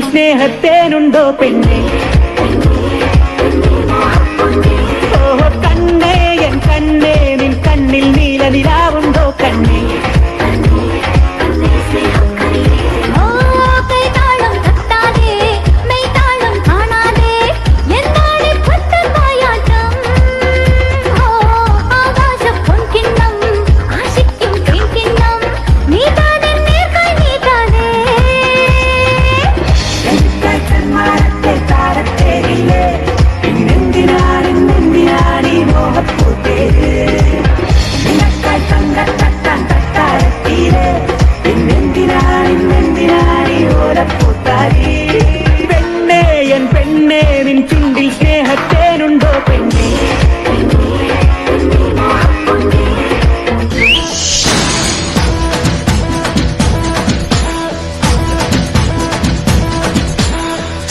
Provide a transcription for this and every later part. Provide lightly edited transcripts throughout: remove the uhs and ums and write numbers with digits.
ചുണ്ടിൽ സ്നേഹത്തേനുണ്ടോ പെണ്ണെ ഓഹോ കണ്ണേ എൻ കണ്ണേ നിൻ കണ്ണിൽ നീല നിലാവുണ്ടോ കണ്ണേ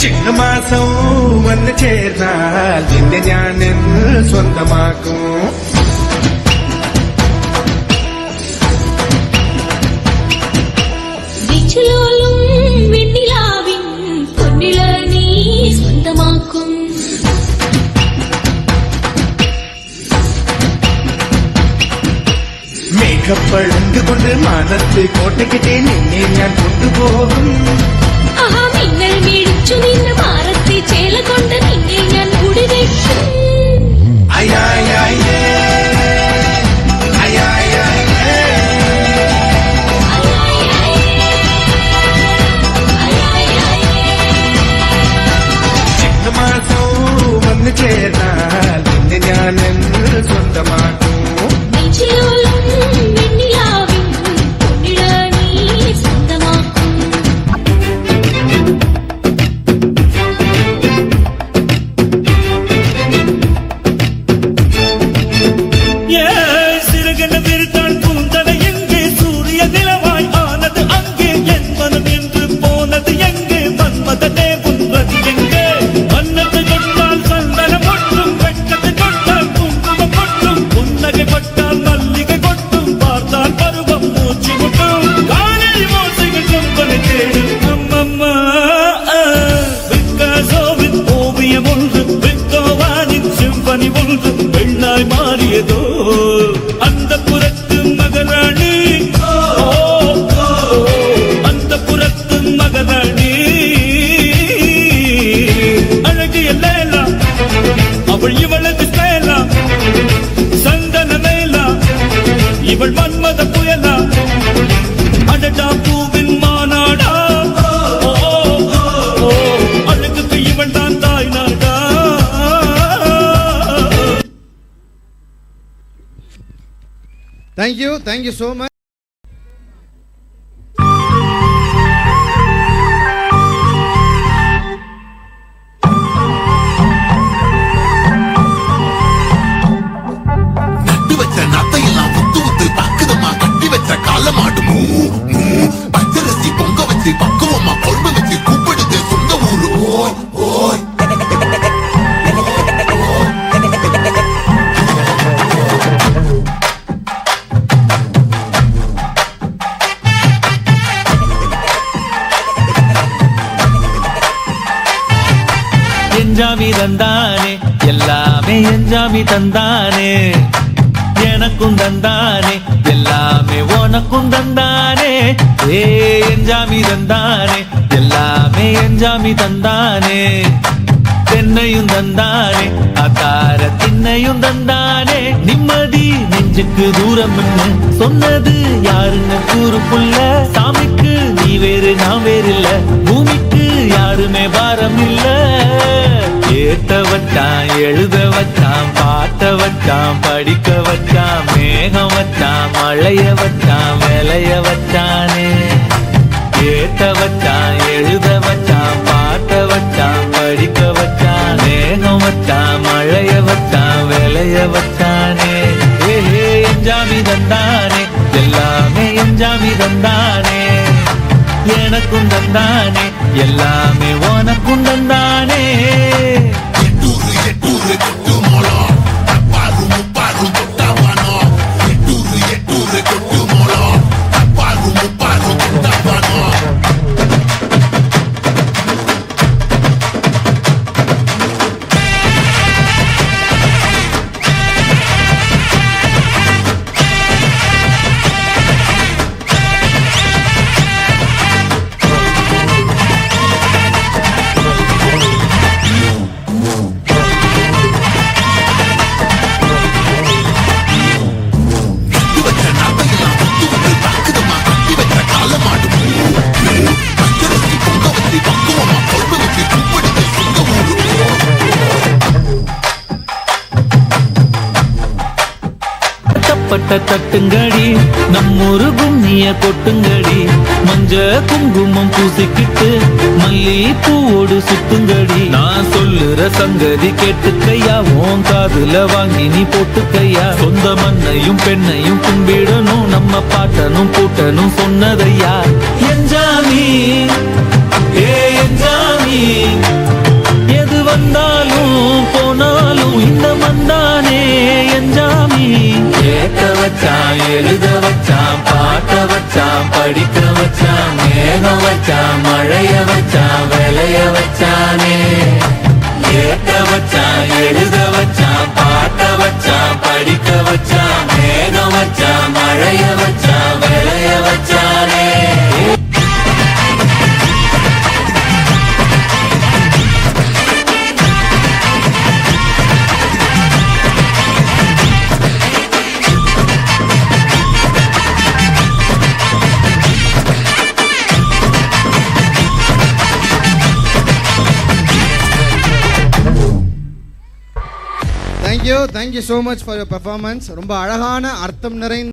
ചിങ്ങമാസം വന്ന് ചേർന്നാൽ നിന്നെ ഞാൻ സ്വന്തമാക്കും മേഘപ്പഴുങ്ക് കൊണ്ട് മാനത്ത് കോട്ടയ്ക്കിട്ടേ നിന്നെ ഞാൻ കൊണ്ടുപോകും മിന്നൽ മേടിച്ചു നിന്ന് മാറത്തെ ചേല കൊണ്ട് നിന്നെ ഞാൻ കുടിവെക്കും ചിങ്ങമാസം വന്ന് ചേർന്നാൽ നിന്നെ ഞാൻ സ്വന്തമാക്കും இவள் மன்மத புயலா அடடா பூவின் மாநாடா அழகுக்கு இவள் தான் தாய் நாடா. Thank you so much. பச்சரிசி பொங்க வச்சு பக்குவமா கொழும்பு வச்சு கூப்பிடுது சொந்த ஊரு ஓய் ஓய். எஞ்சாமி தந்தானே எல்லாமே எஞ்சாமி தந்தானே எனக்கும் தந்தானே எல்லாமே உனக்கும் தந்தானே ஏ எஞ்சாமி தந்தானே எல்லாமே எஞ்சாமி தந்தானே தென்னையும் தந்தானே அத்தார திண்ணையும் தந்தானே நிம்மதி நெஞ்சுக்கு தூரம் சொன்னது யாருன்னு கூறுக்குள்ள சாமிக்கு நீ வேறு நான் வேறு இல்ல பூமிக்கு யாருமே பாரம் இல்ல ஏத்த வச்சான் எழுத வச்சான் பாட்ட வச்சான் படிக்க வச்சான் மேகம் வச்சான் மழைய வச்சான் விளைய வச்சானே ஏத்த வச்சான் எழுத வச்சான் பாட்ட வச்சான் படிக்க வச்சான் மேகம் வச்சான் மழைய வச்சான் விளைய வச்சானே ஏ எஞ்சாமி தந்தானே எல்லாமே எஞ்சாமி தந்தானே எனக்கும் தந்தானே எல்லாமே உனக்கும் தந்தானே எட்டூரு எட்டூரு கொட்டு மோளம் தப்பாரு முப்பாரு தொட்டாவானோ எட்டூரு எட்டூரு கொட்டு மோளம் தப்பாரு முப்பாரு தொட்டாவானோ கைப்பட்ட தட்டுங்கடி நம்மொரு கும்மிய கொட்டுங்கடி மஞ்ச குங்குமம் பூசிக்கிட்டு மல்லி பூவோடு சுத்துங்கடி நான் சொல்லுற சங்கதி கேட்டுக்கையா உன் காதுல வாங்கி நீ போட்டுக்கையா சொந்த மண்ணையும் பெண்ணையும் கும்பிடணும் நம்ம பாட்டனும் கூட்டனும் சொன்னதையா என்ஜாமி ஏ என்ஜாமி எது வந்தாலும் போனாலும் இந்த மந்தானே என்ஜாமி கேட்க வச்சான் எழுத வச்சான் பாட்ட வச்சான் படிக்க வச்சான் மேகம் வச்சான் மழைய வச்சான் விளைய வச்சானே கேட்க வச்சான் எழுத வச்சான் பாட்ட வச்சான் படிக்க வச்சான் மேகம் வச்சான் மழைய வச்சான் விளைய வச்சானே Thank you so much for your performance. ரொம்ப அழகான அர்த்தம் நிறைந்த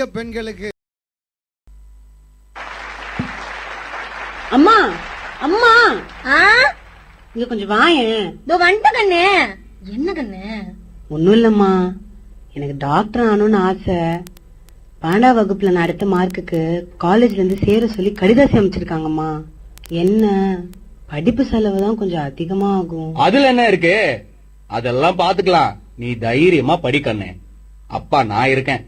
அதிக பெண்களுக்கு. அம்மா அம்மா இங்க கொஞ்சம் வாயேன். இதோ வந்துட்ட கண்ணு. என்ன கண்ணு? ஒண்ணும் இல்லம்மா, எனக்கு டாக்டர் ஆகணும்னு ஆசை. 12ஆம் வகுப்புல நான் அடுத்த மார்க்குக்கு காலேஜ்ல இருந்து சேர சொல்லி கடிதாசி அமைச்சிருக்காங்கம்மா. என்ன படிப்பு செலவு தான் கொஞ்சம் அதிகமா ஆகும். அதுல என்ன இருக்கு, அதெல்லாம் பாத்துக்கலாம். நீ தைரியமா படிக்கண்ணே, அப்பா நான் இருக்கேன்.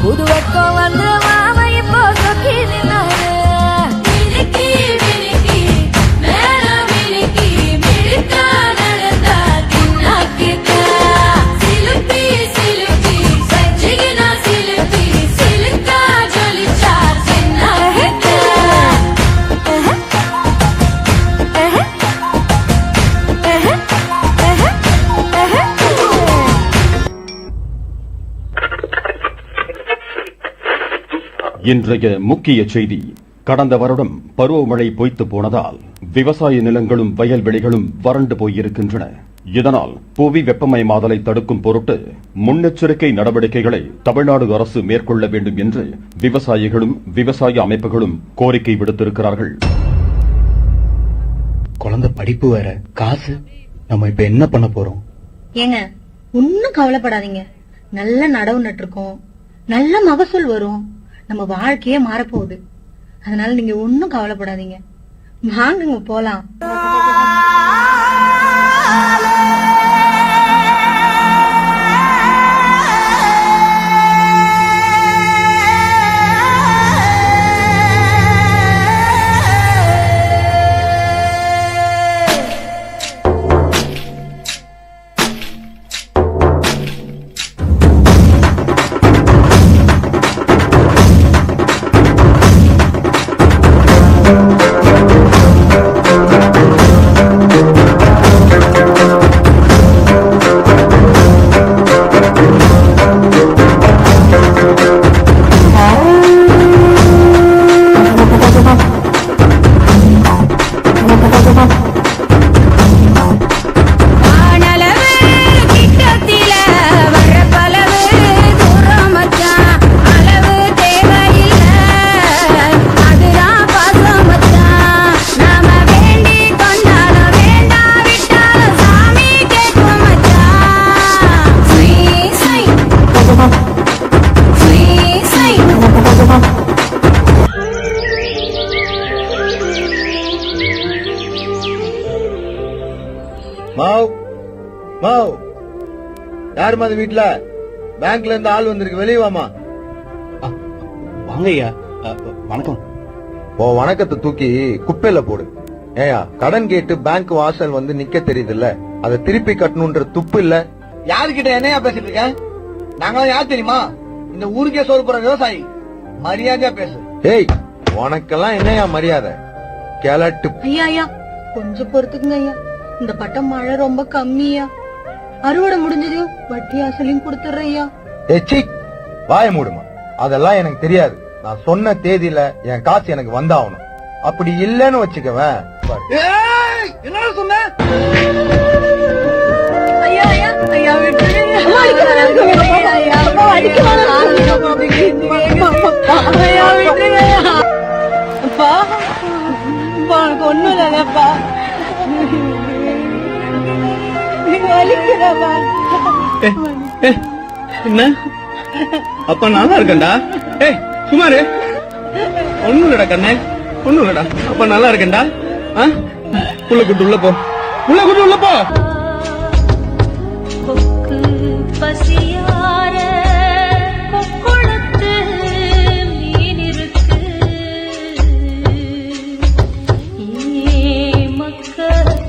புது வெக்கம் வந்து மாமா இப்போ சொக்கி நின்னாரு. இன்றைய முக்கிய செய்தி. கடந்த வருடம் பருவமழை பொய்த்து போனதால் விவசாய நிலங்களும் வயல்வெளிகளும் வறண்டு போயிருக்கின்றன. இதனால் புவி வெப்பமயமாதலை தடுக்கும் பொருட்டு முன்னெச்சரிக்கை நடவடிக்கைகளை தமிழ்நாடு அரசு மேற்கொள்ள வேண்டும் என்று விவசாயிகளும் விவசாய அமைப்புகளும் கோரிக்கை விடுத்திருக்கிறார்கள். குழந்தை படிப்பு வேற, காசு, நம்ம இப்ப என்ன பண்ண போறோம்? ஏங்க ஒன்னும் கவலைப்படாதீங்க. நல்ல நடவு நட்டிருக்கோம், நல்ல மகசூல் வரும், நம்ம வாழ்க்கையே மாறப்போகுது. அதனால நீங்க ஒன்னும் கவலைப்படாதீங்க. வாங்குங்க போலாம். யாருமா அது வீட்டுல? பேங்க்ல இருந்து ஆள் வந்திருக்கு, வெளியே வாமா. வாங்கய்யா. வணக்கம். ஓ வணக்கத்தை தூக்கி குப்பையில போடு. ஏயா கடன் கேட்டு பேங்க் வாசல் வந்து நிக்க தெரியுது இல்ல, அதை திருப்பி கட்டணும்ன்ற துப்பு இல்ல. யாருக்கிட்ட என்னையா பேசிட்டு இருக்க? நாங்களாம் யார் தெரியுமா? இந்த ஊருக்கே சோறு போற விவசாயி. மரியாதையா பேசு. ஏய் உனக்கெல்லாம் என்னையா மரியாதை? கிளட்டு. ஐயா கொஞ்சம் பொறுத்துக்குங்க ஐயா. இந்த பட்டம் மழை ரொம்ப கம்மியா. அறுவடை முடிஞ்சதையும் வட்டி அசலையும் கொடுத்துறையா. ஏச்சி வாய மூடுமா. அதெல்லாம் எனக்கு தெரியாது. நான் சொன்ன தேதியில என் காசு எனக்கு வந்தாகணும். அப்படி இல்லன்னு வச்சுக்கவேன். என்ன சொன்ன? ஐயா ஐயா ஐயா ஒண்ணும் இல்லப்பா. என்ன அப்பா நல்லா இருக்கேன்டா. ஏய் சுமாரு ஒண்ணும் இல்லடா கண்ணே, ஒண்ணும் இல்லடா. அப்பா நல்லா இருக்கேன்டா. உள்ள கூட்டு உள்ள போ, உள்ள கூட்டு உள்ள போ. பசியார கொக்குளத்து மீன் இருக்கு, மக்க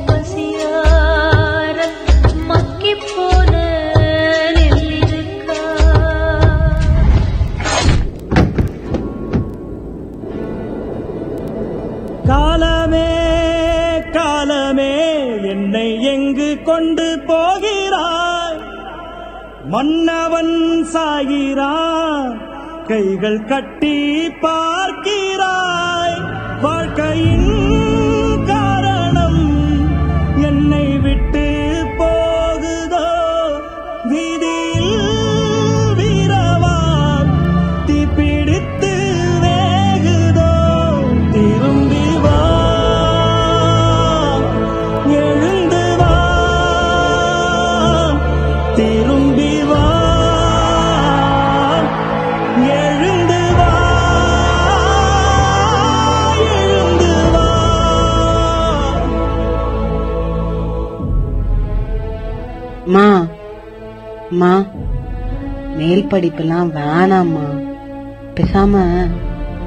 பசியார மக்கி போன நெல் இருக்கா. கா கொண்டு போகிறாய், மன்னவன் சாகிறான், கைகள் கட்டி பார்க்கிறாய். வாழ்க்கையின் காரணம் என்னை விட்டு போகுதோ, வீதியில் வீரவான் தீப்பிடித்து வேகுதோ. திரும்பி வா, எழுந்து வா, திரும்பி வா, எழுந்து வா, எழுந்து வா. மா மா மேல் படிப்பெல்லாம் வேணாம்மா, பேசாம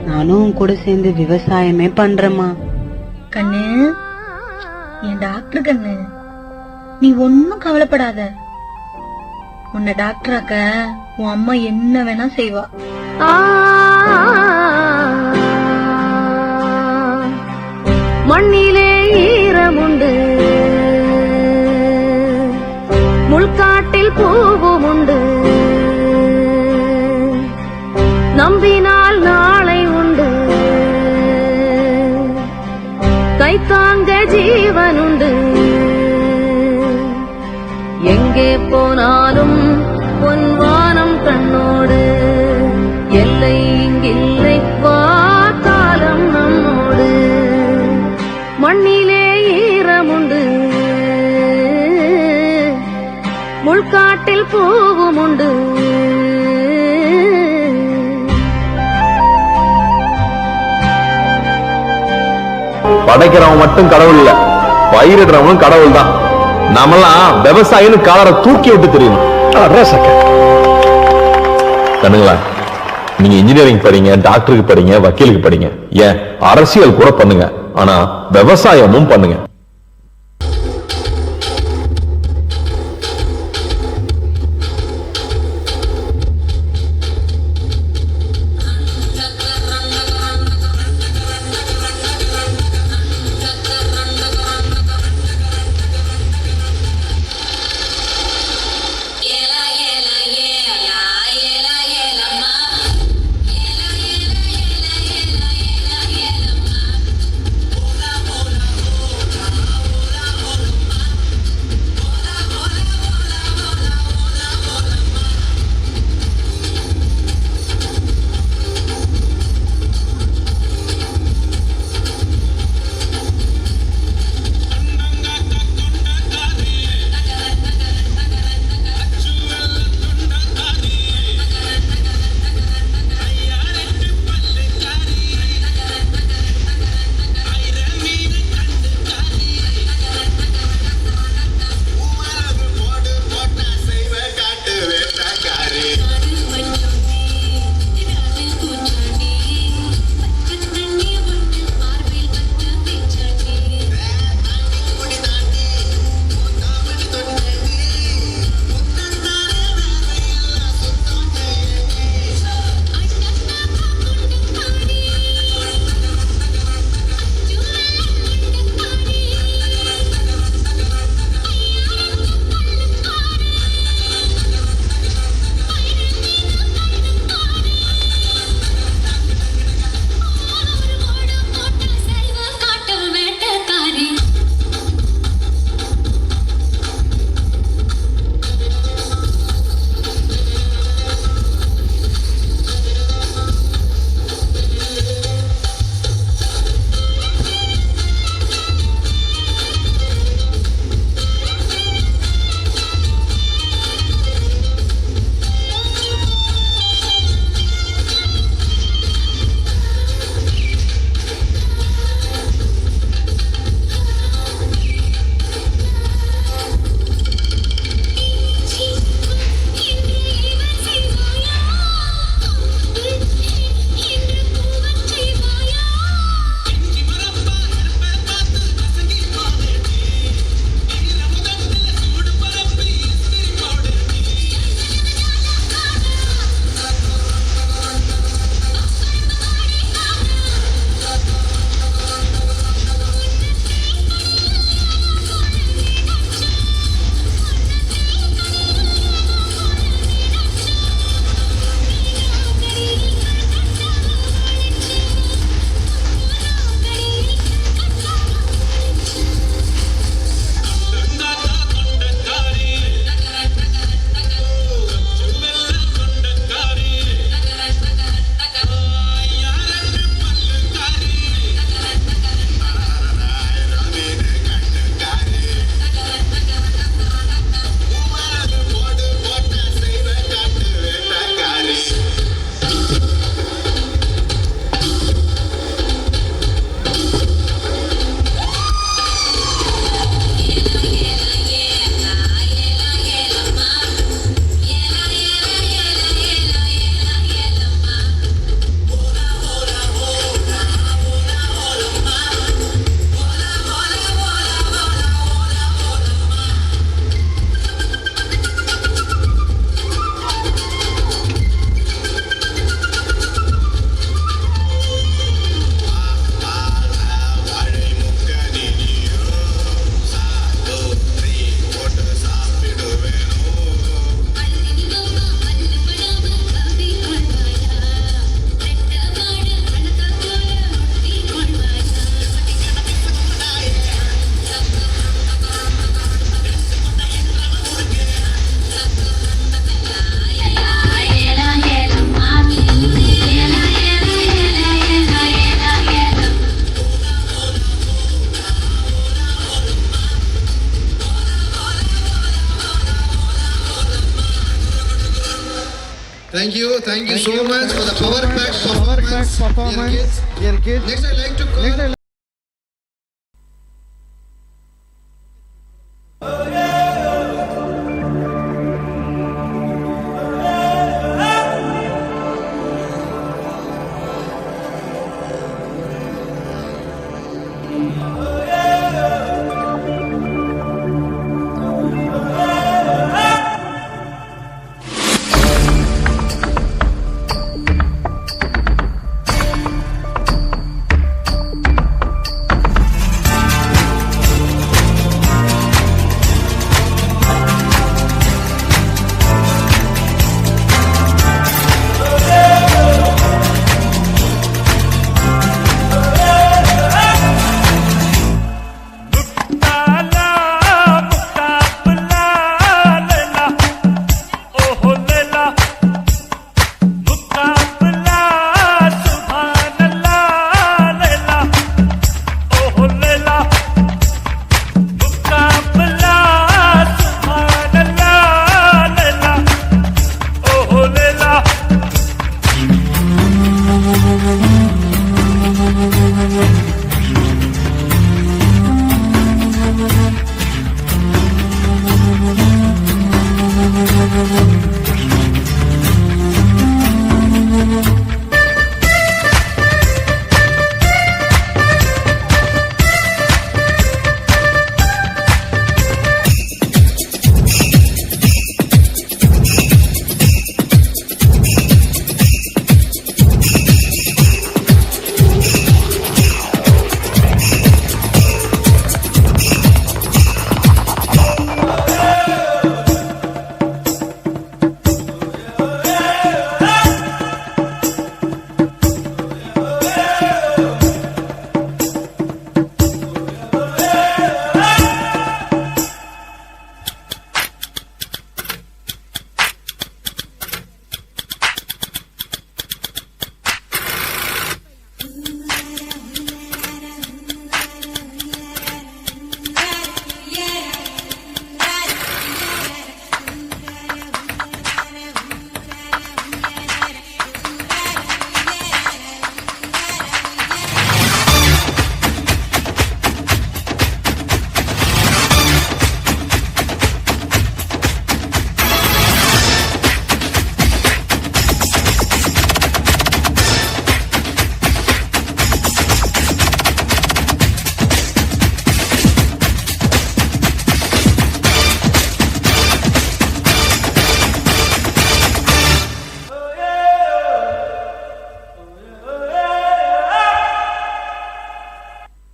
நானும் உன் கூட சேர்ந்து விவசாயமே பண்றேம்மா. கண்ணு, என் டாக்டர் கண்ணு, நீ ஒன்னும் கவலைப்படாத. உன்னை டாக்டராக்க உன் அம்மா என்ன வேணா செய்வா. மண்ணிலே ஈரமுண்டு, முள்காட்டில் பூவும் உண்டு, நம்பினால் நாளை உண்டு, கைத்தாங்க ஜீவன் உண்டு. எங்கே போனாலும் பொன்வானம் கண்ணோடு, எல்லை இங்கில்லை வாக்காலம் நம்மோடு. மண்ணிலே ஈரமுண்டு, முள்காட்டில் பூவும் உண்டு. படைக்கிறவன் மட்டும் கடவுள் இல்ல, பயிரிடுறவனும் கடவுள் தான். நாமெல்லாம் விவசாயின்னு காலரை தூக்கி விட்டு தெரியணும். கண்ணுங்களா, நீங்க இன்ஜினியரிங் படிங்க, டாக்டருக்கு படிங்க, வக்கீலுக்கு படிங்க, ஏன் அரசியல் கூட பண்ணுங்க, ஆனா விவசாயமும் பண்ணுங்க. Thank you so much for the power pack performance. Dear kids. Next I'd like to call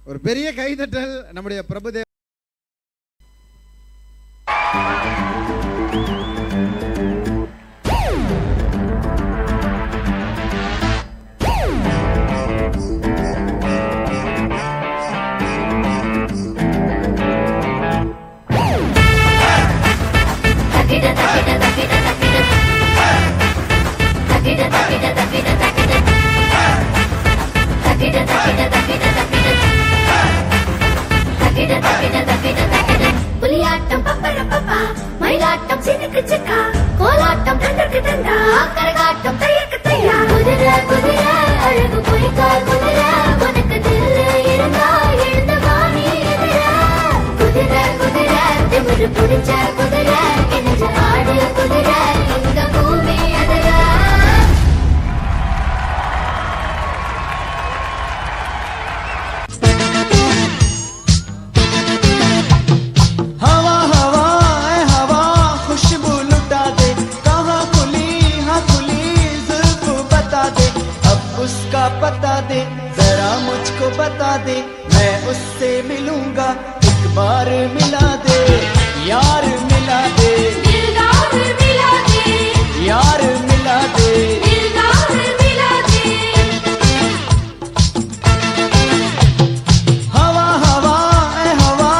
ஒரு பெரிய கைதட்டல் நம்முடைய பிரபுதேவ். புலியாட்டம் பப்பரப்பப்பா, மயிலாட்டம் சினுக்கு சிக்கா, கோலாட்டம் தண்டக்கு தண்டா, கரகாட்டம் தையக்கு தையா. குதிரை குதிரை அழகு பொய்க்கா குதிரை, உனக்கு தில்லு இருந்தா எழுந்த வாணி எதிர. குதிரை குதிரை திமிரு புடிச்ச குதிரை, இணைஞ்ச ஆடு குதிரை, இந்த பூமி அதிர. उसका पता दे जरा मुझको बता दे, मैं उससे मिलूंगा एक बार मिला दे, यार मिला दे, दिलदार मिला दे, यार मिला दे, दिलदार मिला दे. हवा हवा ए हवा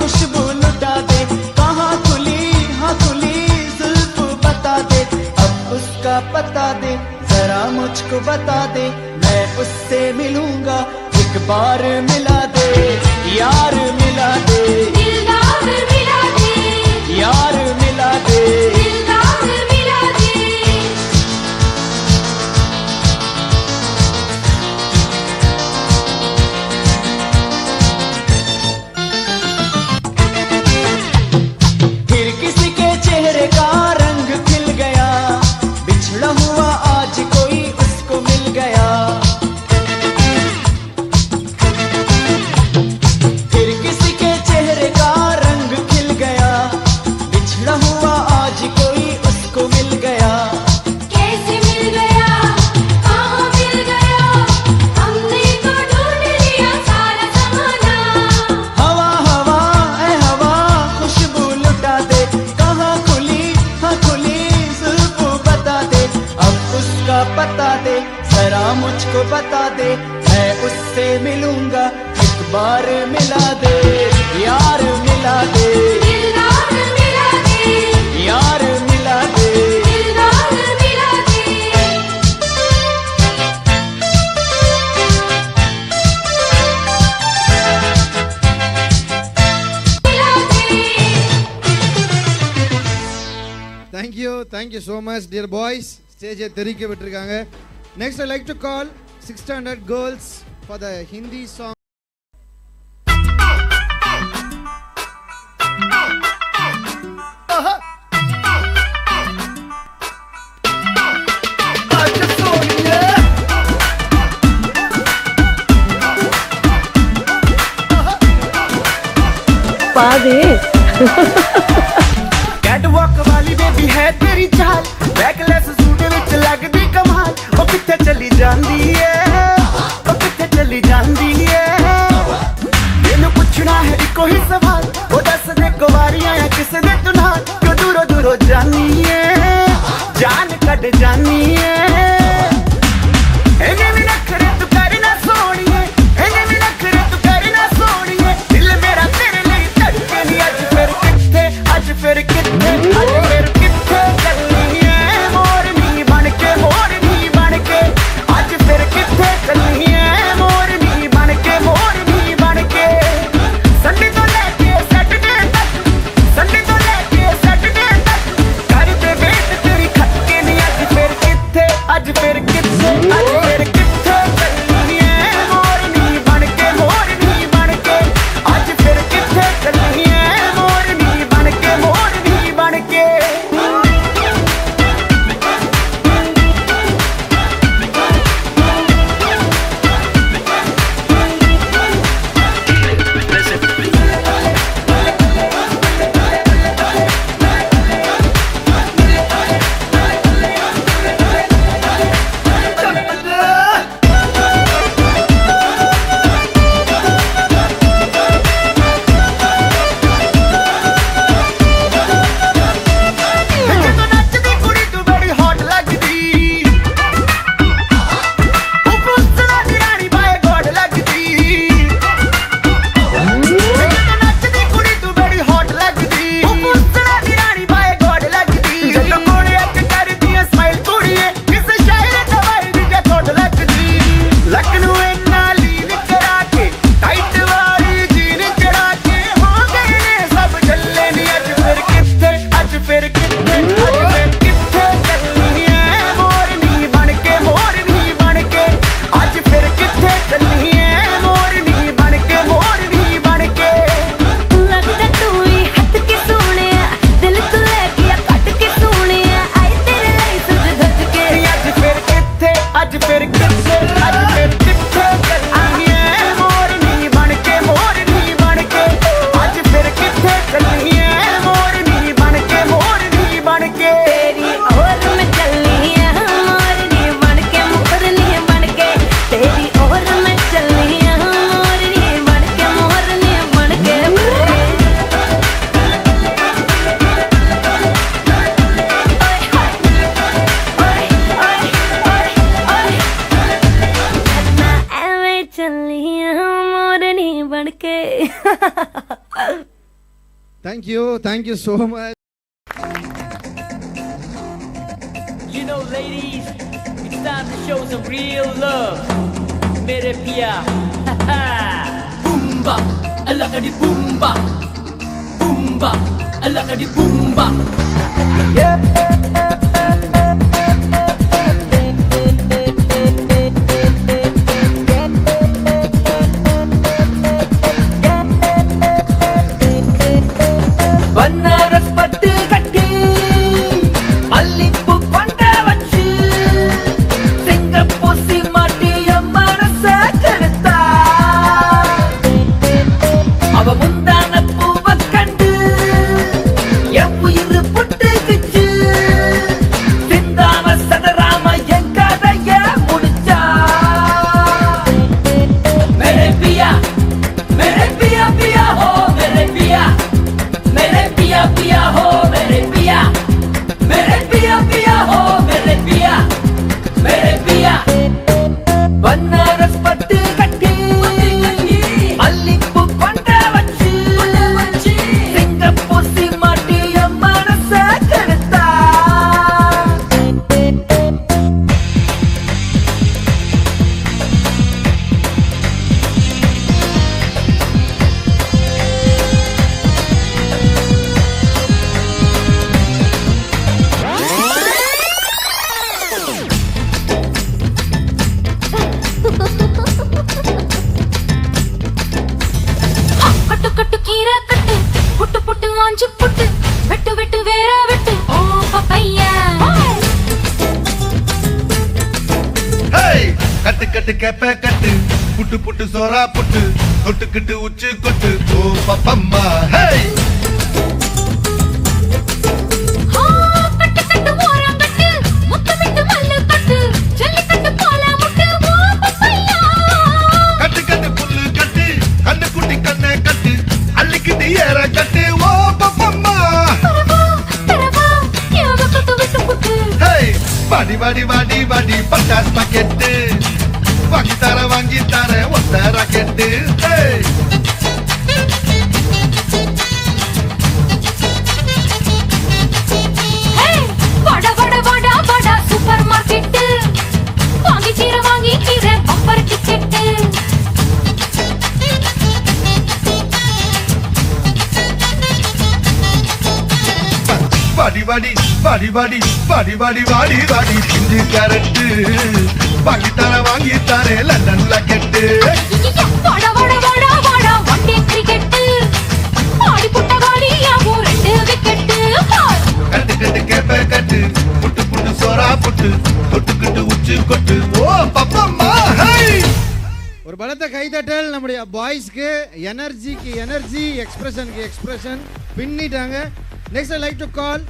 खुशबू लुटा दे, कहाँ खुली हाँ खुली जुल्फ बता दे, अब उसका पता दे जरा मुझको बता दे, मैं उससे मिलूंगा एक बार मिला दे, यार मिला दे, दिलदार मिला दे, यार मिला दे, दिलदार मिला दे. मुझको बता दे, मैं उससे मिलूंगा, एक बार मिला दे, यार मिला दे, दिलदार मिला दे, यार मिला दे। दिलदार मिला दे, मिला दे। Thank you so much, dear boys. Stage தெரிக்க விட்டுருக்காங்க. Next, I like to call 6th standard girls for the Hindi song. Catwalk वाली बेबी है तेरी चाल, बैकलेस सूट विच लगदी कमाल, ओ किथे चली जांदी है, ओ किथे चली जांदी है, तेनू पुछना है इको ही सवाल, ओ दस दे कुवारियां या किस दे तू नाल, क्यों दूरों दूरों जानी है, जान कट जानी है, इन्हें भी नखरे तू करना सोनिए, इन्हें भी नखरे तू करना सोनिए, दिल मेरा तेरे लिए धड़के नहीं, अज फिर किथे, अज फिर किथे, अज फिर किथे चलनी है, मोरनी बनके, मोरनी बनके, अज फिर किथे चलनी है, मोरनी बनके, मोरनी बनके, संडे तो लेके सैटरडे तक, संडे तो लेके सैटरडे तक, कर दे वेट तेरी खटके नहीं, अज फिर किथे, अज फिर किथे, अज फिर किथे चलनी है, मोरनी बनके, मोरनी बनके, अज फिर किथे चलनी है, मोरनी बनके, मोरनी बनके। ਜਦੋਂ ਨੱਚਦੀ ਕੁੜੀ ਤੂੰ ਬੜੀ ਹੌਟ ਲੱਗਦੀ, ਉਹ ਪੁੱਛਣਾ ਦੀ ਰਾਣੀ ਬਾਏ ਗੋਡ ਲੱਗਦੀ, ਜਦੋਂ ਨੱਚਦੀ ਕੁੜੀ ਤੂੰ ਬੜੀ ਹੌਟ ਲੱਗਦੀ, ਉਹ ਪੁੱਛਣਾ ਦੀ ਰਾਣੀ ਬਾਏ ਗੋਡ ਲੱਗਦੀ, ਜਦੋਂ ਕੋਲੇ ਅੱਖ ਕਰਦੀ ਐ ਸਮਾਈਲ ਕੁੜੀਏ, ਕਿਸੇ ਸ਼ਾਇਰ ਦਵਾਈ ਦੀ ਜੇ ਥੋੜ ਲੱਗਦੀ, ਲੱਕ ਨੂੰ ਇੰਨਾ ਲੀਨ ਕਰਾ ਕੇ, ਟਾਈਟ ਵਾਲੀ ਜੀਨ ਚੜਾ ਕੇ, ਹੋ ਗਏ ਨੇ ਸਭ ਚੱਲੇ ਨੀ, ਅੱਜ ਫਿਰ ਕਿੱਥੇ, ਅੱਜ ਫਿਰ ਕਿੱਥੇ, ਅੱਜ ਫਿਰ ਕਿੱਥੇ ਚੱਲਣੀ ਐ, ਮੋਰਨੀ ਬਣਕੇ, ਮੋਰਨੀ ਬਣਕੇ, ਅੱਜ ਫਿਰ ਕਿੱਥੇ ਚੱਲਣੀ ਐ, ਮੋਰਨੀ ਬਣਕੇ, ਮੋਰਨੀ ਬਣਕੇ। ਲੱਗਦਾ ਤੂੰ ਹੀ ਹੱਥ ਕੇ ਸੋਹਣਿਆ, ਦਿਲ ਤੋਂ ਲੈ ਗਿਆ ਕੱਟ ਕੇ ਸੋਹਣਿਆ, ਆਏ ਤੇਰੇ ਲਈ ਸੁਝ ਧੱਜ ਕੇ, ਅੱਜ ਫਿਰ ਕਿੱਥੇ, ਅੱਜ ਫਿਰ ਕਿੱਥੇ, ਅੱਜ ਫਿਰ ਕਿੱਥੇ ਚੱਲਣੀ ਐ, ਮੋਰਨੀ ਬਣਕੇ, ਮੋਰਨੀ ਬਣਕੇ, ਅੱਜ ਫਿਰ ਕਿੱਥੇ ਚੱਲਣੀ ਐ, ਮੋਰਨੀ ਬਣਕੇ, ਮੋਰਨੀ ਬਣਕੇ। ਤੇਰੀ ਔਰ ਮੈਂ ਚੱਲੀ ਆ, ਮੋਰਨੀ ਬਣਕੇ, ਮੋਰਨੀ ਬਣਕੇ, ਤੇਰੀ ਔਰ ਮੈਂ ਚੱਲੀ ਆ, ਮੋਰਨੀ ਬਣਕੇ, ਮੋਰਨੀ ਬਣਕੇ। ਐਵੇਂ ਚੱਲੀ ਆ, ਮੋਰਨੀ ਬਣਕੇ। Thank you so much. You know, ladies, it's time to show some real love. Mere pia, boomba, alakadi boomba, boomba, alakadi boomba. Banaras பட்டு கட்டி, மல்லிப்பூ கொண்ட வச்சு, சிங்கப்பூர் சீமாட்டி என் மனச கெடுத்தா, அவ முந்தான பூவ கண்டு என் உயிர் புட்டுக்குச்சு, புட்டு வாஞ்சு புட்டு வெட்டு வெட்டு வேற வெட்டு ஓ பப்பையா கட்டு கட்டு கேப்ப கட்டு புட்டு புட்டு சோரா புட்டு தொட்டுக்கிட்டு உச்சு கொட்டு ஓ பப்பம்மா ஹே கட்டு கட்டு ஓரம் கட்டு முத்தமிட்டு மல்லு கட்டு ஜல்லிக்கட்டு போல முட்டு ஓ பப்பையா கட்டு கட்டு புல்லு கட்டு கண்ணு குட்டி கண்ணை கட்டு அள்ளிக்கிட்டு ஏற கட்டு ஓ பப்பம்மா தரவா யோக கட்டு விட்டு புட்டு ஹே வாடி வாடி வாடி வாடி பட்டாஸ் பாக்கெட்டு வாங்கி தர ஒத்த ராக்கெட்டு ஹே வட வட வட வட சூப்பர் மார்க்கெட் வாங்கி கீரை பம்பர் டிக்கெட் வாடி வாடி வாடி வாடி வாடி வாடி வாடி வாடி பிஞ்சு கேரட்டு வாங்கி தர லண்டன் லாக்கெட்டு வட வட வட வட ஒன் டே கிரிக்கெட் ஆடி புட்ட காலியாவும் 2 விக்கெட் கட்டு கட்டு கேப்ப கட்டு புட்டு புட்டு சோரா புட்டு தொட்டுக்கிட்டு உச்சு கொட்டு ஓ பப்பம்மா ஹே ஒரு பலத்த கைதட்டல் நம்முடைய பாய்ஸ்க்கு எனர்ஜிக்கு எனர்ஜி எக்ஸ்பிரஷனுக்கு எக்ஸ்பிரஷன் பின்னிட்டாங்க. Next I like to call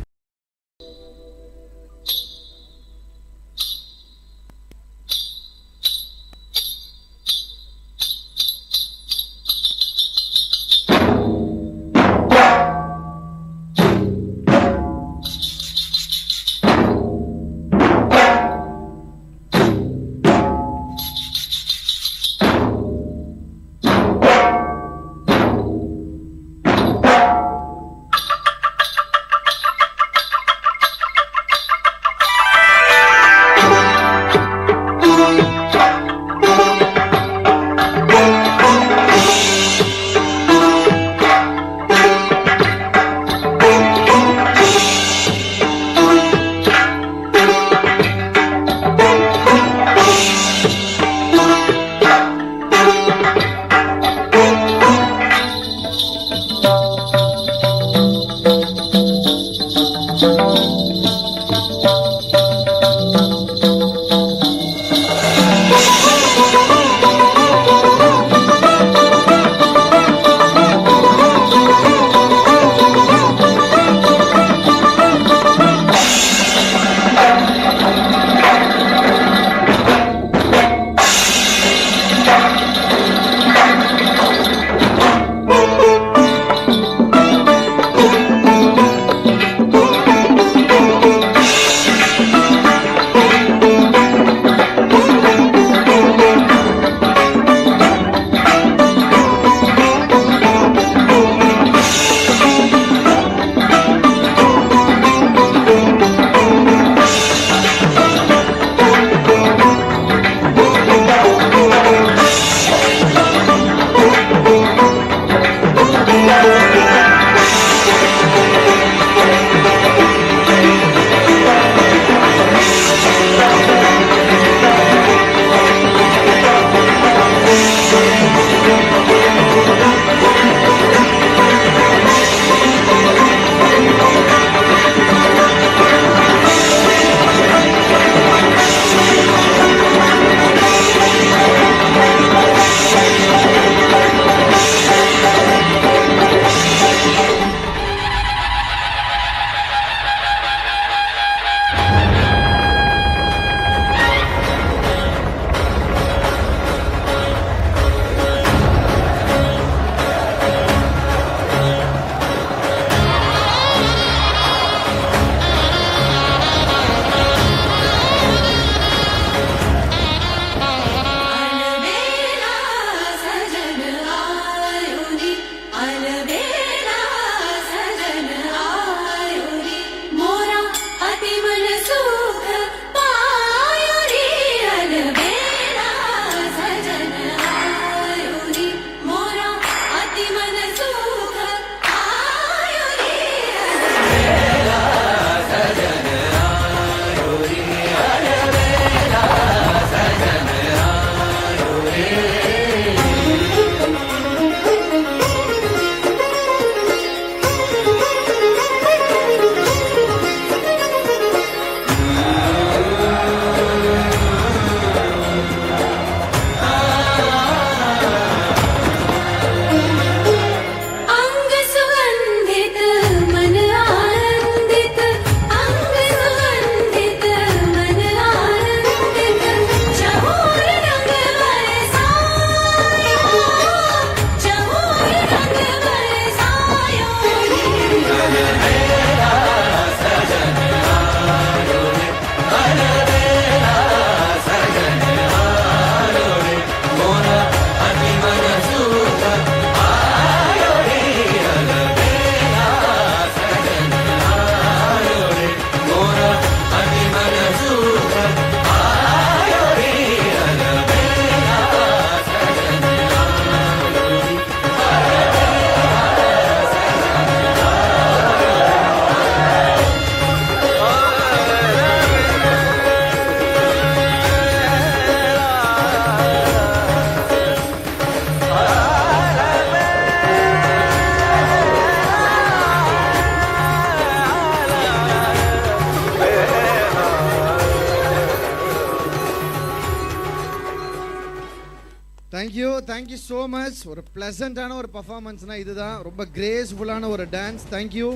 thank you so much. ஒரு பிளசண்டான ஒரு பர்ஃபார்மன்ஸ்னா இதுதான். ரொம்ப கிரேஸ்ஃபுல்லான ஒரு டான்ஸ். தேங்க்யூ.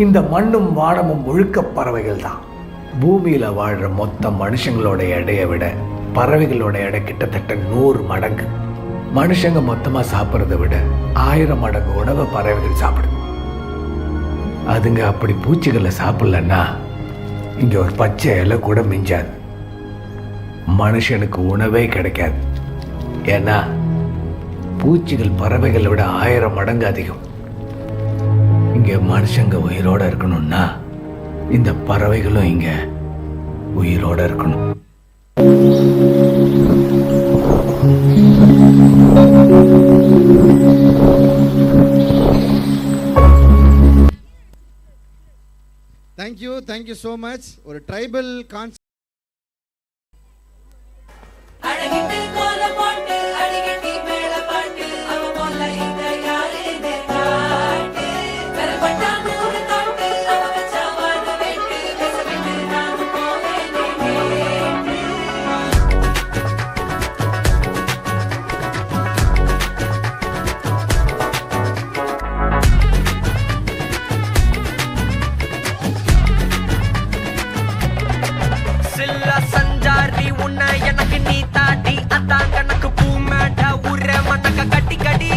இந்த மண்ணும் வானமும் முழுக்க பறவைகள் தான். பூமியில வாழ்ற மொத்த மனுஷங்களோட எடையை விட பறவைகளோட எடை கிட்டத்தட்ட 100 மடங்கு. மனுஷங்க மொத்தமா சாப்பிட்றத விட 1000 மடங்கு உணவை பறவைகள் சாப்பிடுது. அதுங்க அப்படி பூச்சிகளை சாப்பிடலன்னா இங்க ஒரு பச்சை இலை கூட மிஞ்சாது. மனுஷனுக்கு உணவே கிடைக்காது. ஏன்னா பூச்சிகள் பறவைகளை விட 1000 மடங்கு அதிகம். இங்க மனுஷங்க உயிரோட இருக்கணும்னா இந்த பறவைகளும் இங்க உயிரோட இருக்கணும். Thank you so much. ஒரு ட்ரைபல் கான்செப்ட் உன்னை எனக்கு நீ தாட்டி அதான் கணக்கு பூமேட்ட உர மண்ணக்க கட்டி கடி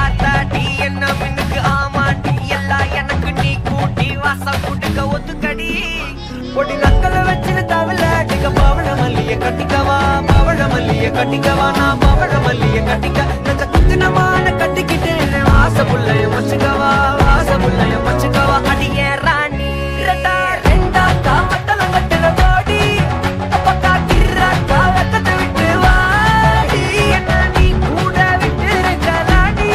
ஆத்தாட்டி என்ன மின்னுக்கு ஆமாட்டி எல்லாம் எனக்கு நீ கூட்டி வாசம் கூட்டுக்க ஒத்துக்கடி பொடி நக்கல வச்சுன்னு தவள அடிக்க பவள மல்லிய கட்டிக்கவா பவள மல்லிய கட்டிக்கவா நான் பவள மல்லிய கட்டிக்க நச்ச குத்தினமான கட்டிக்கிட்டு வாச புள்ளைய வச்சுக்கவா வாச புள்ளைய வச்சுக்கவா அடியே ராணி ரெண்டா ரெண்டா காமட்டல கட்டுற போடி அப்பக்கா கிராக்கா வெக்கத்தை விட்டு வாடி என்ன நீ கூட விட்டு இருக்கலாடி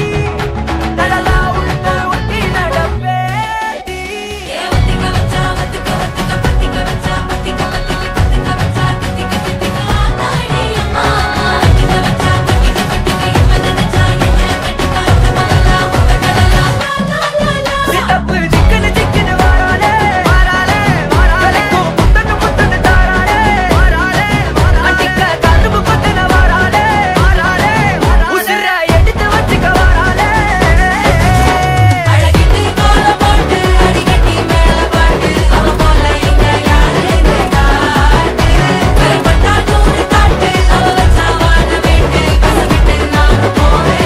நடலா உள்ள ஒட்டி நடப்பேடி ஒத்திக்க வச்சா ஒத்திக்க ஒத்திக்க பத்திக்க வச்சா பத்திக்க பத்திக்க பத்திக்க வச்சா தித்திக்க தித்திக்க ஆத்தாடி அம்மா ஒத்திக்க வச்சா பத்திக்க பத்திக்க இவன் நினைச்சா என்ன கட்டிக்கா மலலா மலலா சித்தப்பு சிக்கன சிக்கன வாராலே வாராலே வாராலே புத்தன புத்தன தாராலே வாராலே அடிக்க கரும்பு புத்தன வாராலே வாராலே உசிர எடுத்து வச்சுக்க வாராலே அழகிட்டு கோல போட்டு அடிக்கட்டி மேல பாட்டு அவன் போல எங்க யாரு காட்டு பெருப்பட்டா தூரு காட்டு அவ வச்சா வாழ வேண்டு கசவிட்டு நான் போவேன்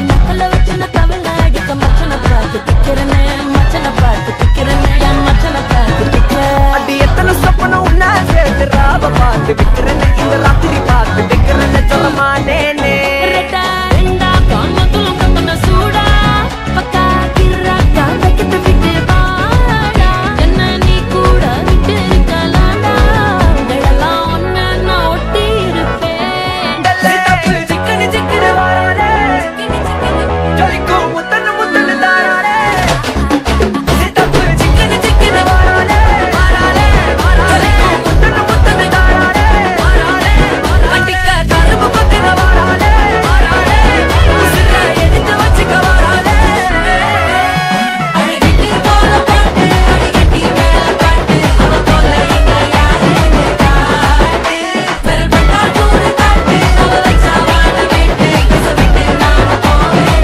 நக்கல வச்சுன தவள அடிக்க மச்சன பார்த்து திக்கிறனே மச்சன பார்த்து திக்கிறனே என் மச்சன பார்த்து திக்கிற அடி எத்தனை சொப்பன உன்ன சேர்த்து ராவ பார்த்து விக்கிறனே இந்த ராத்திரி பார்த்து திக்கிறனே சொல்ல மாட்டேனே ரெட்டா ரெண்டா காமத்தும் கம்பன சூடா பக்கா கிராக்கா வைக்கத்தை விட்டு வாடா என்ன நீ கூட விட்டு இருக்கலாடா உங்களெல்லாம் ஒன்ன நான் ஒட்டி இருப்பேன் சிக்கனு சிக்கனு வாராலே ஜொலிக்கும் முத்தன முத்தன தாராலே சித்தப்பு சிக்கனு சிக்கனு வாராலே வாராலே வாராலே முத்தன முத்தன தாராலே வாராலே அடிக்க கரும்பு பத்தின வாராலே வாராலே உசிர எடுத்து வச்சுக்க வாராலே அழகிட்டு கோல போட்டு அடிக்கட்டி மேல பாட்டு அவ போல எங்க யாரு காட்டு பெருப்பட்டா தூரு காட்டு அவ வச்சா வாழ வேண்டு கசவிட்டு நான் போவேன்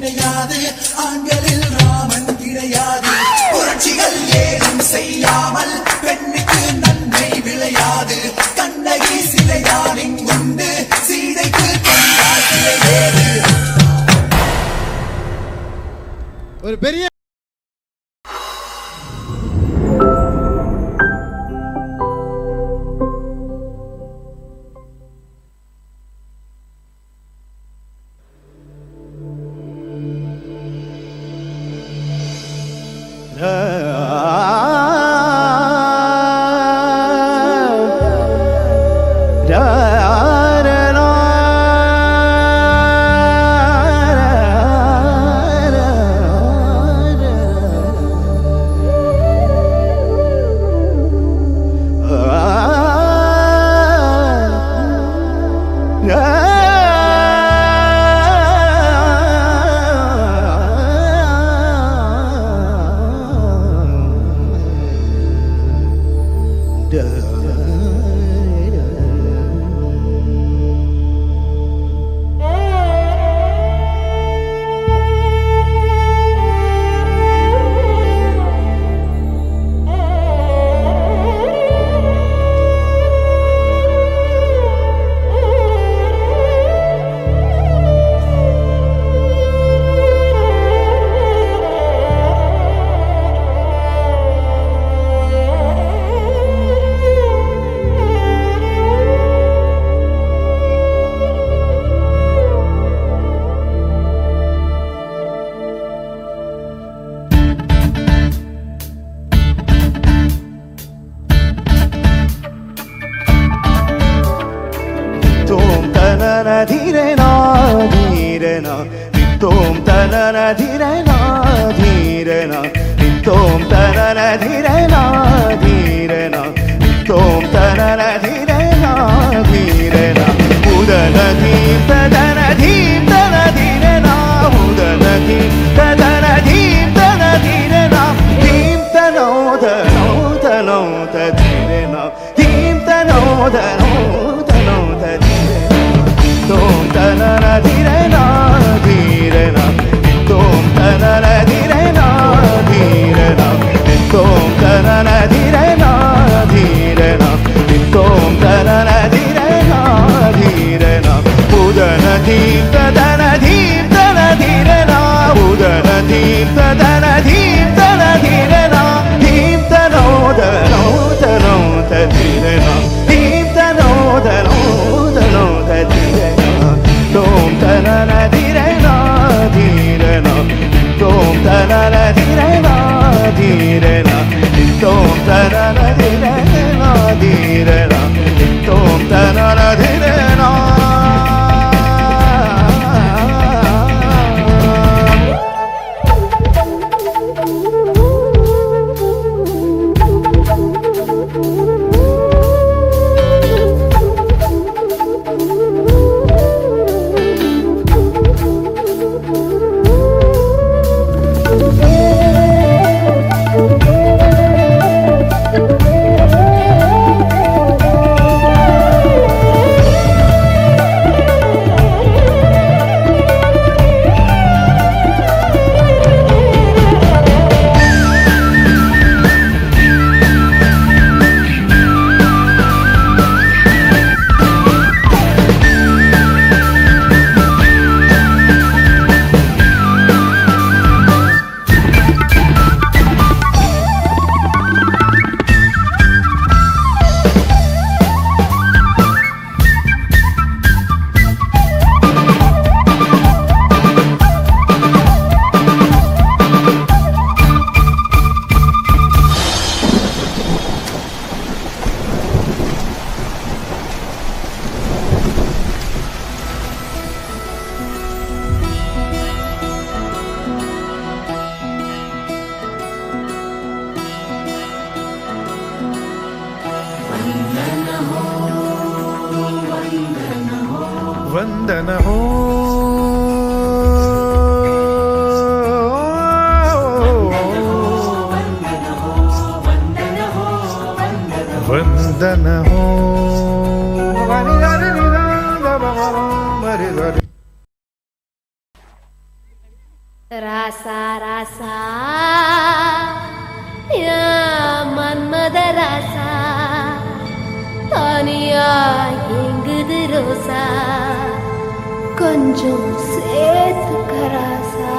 கிடையாது, ஆண்களில் ராமன் கிடையாது. புரட்சிகள் ஏதும் செய்யாமல் பெண்ணுக்கு நன்மை விளையாது. கண்ணகி சிலைதான் இங்குண்டு, சீதைக்கு கண்டால் சிலை வேறு. ஒரு பெரிய धीरेना धीरेना नित्तोम तनन धीरेना धीरेना नित्तोम तनन धीरेना धीरेना नित्तोम तनन धीरेना धीरेना उदन धीम तदन धीम तन धीरेना उदन धीम तदन धीम तन धीरेना धीम तनो धनो तनो धीरेना धीम तनो धनो तनो धीरेना तोम तनन धीरेना धीरेना तोम तनन धीरेना धीरेना तोम तनन धीरेना धीरेना तोम तनन धीरेना धीरेना उदन धीम तदन धीम तन धीरेना उदन धीम तदन धीम तन धीरेना धीम तनो धनो तनो धीरेना धीम तनो धनो तनो धीरेना तोम तनन धीरेना धीरेना तोम तनन धीरेना धीरेना तोम तनन धीरेना धीरेना तोम तनन धीरेना वंदन हो वंदन हो ராசா ராசா யா மன்மத ராசா தானியா எங்குது ரோசா கொஞ்சம் சேர்த்துக்க ராசா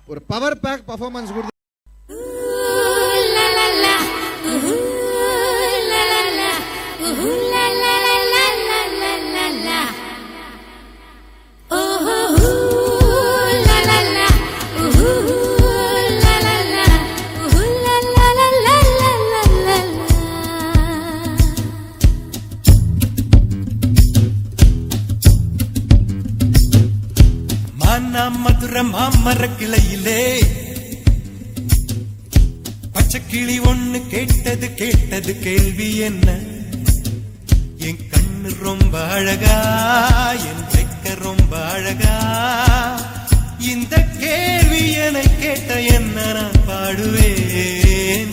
ஒரு பவர் பேக் பெர்ஃபார்மன்ஸ் கொடுத்து ஆனா மதுர மாமர கிளையிலே பச்சை கிளி ஒண்ணு கேட்டது கேள்வி என்ன? என் கண்ணு ரொம்ப அழகா, என் வெக்க ரொம்ப அழகா, இந்த கேள்வி என கேட்ட என்ன நான் பாடுவேன்.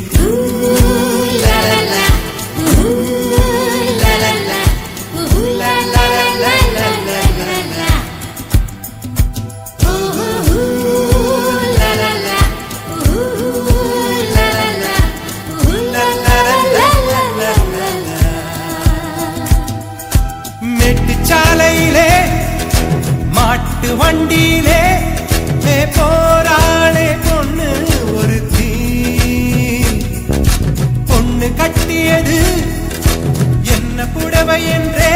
மேட்டுச்சாலையிலே மாட்டு வண்டியிலே போராளே பொண்ணு ஒரு பொண்ணு கட்டியது என்ன புடவை என்றே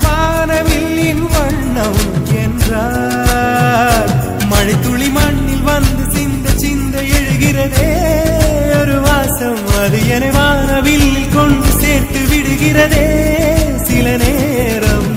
வானவில்லின் வண்ணம் என்றார். மழை துளி மண்ணில் வந்து சிந்த சிந்த எழுகிறதே ஒரு வாசம், அது என வானவில்லில் கொண்டு சேர்த்து விடுகிறதே சில நேரம்.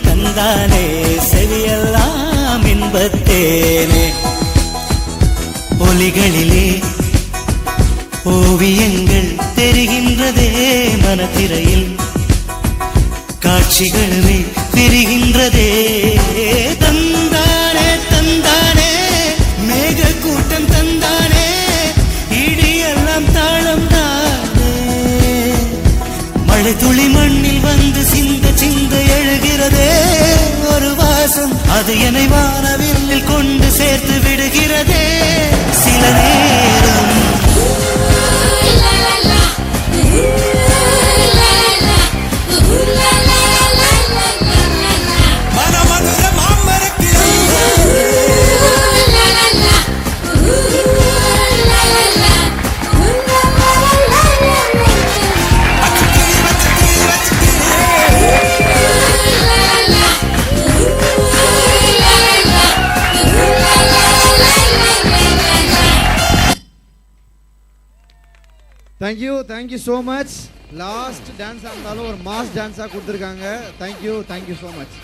தந்தானே செவியெல்லாம் இன்பத்தேனே. ஒலிகளிலே ஓவியங்கள் தெரிகின்றதே மனத்திரையில், காட்சிகளுமே தெரிகின்றதே. தந்தானே தந்தானே மேக கூட்டம் தந்தானே, இடியெல்லாம் தாளம் தானே. மழை துளி மண்ணில் வந்து சிந்த சிந்த எழுகிறதே ஒரு வாசம், அது என்னை வானவில்லில் கொண்டு சேர்த்து விடுகிறதே சில நேரம். Thank you so much. லாஸ்ட் டான்ஸாக இருந்தாலும் ஒரு மாஸ் டான்ஸாக கொடுத்துருக்காங்க. Thank you so much.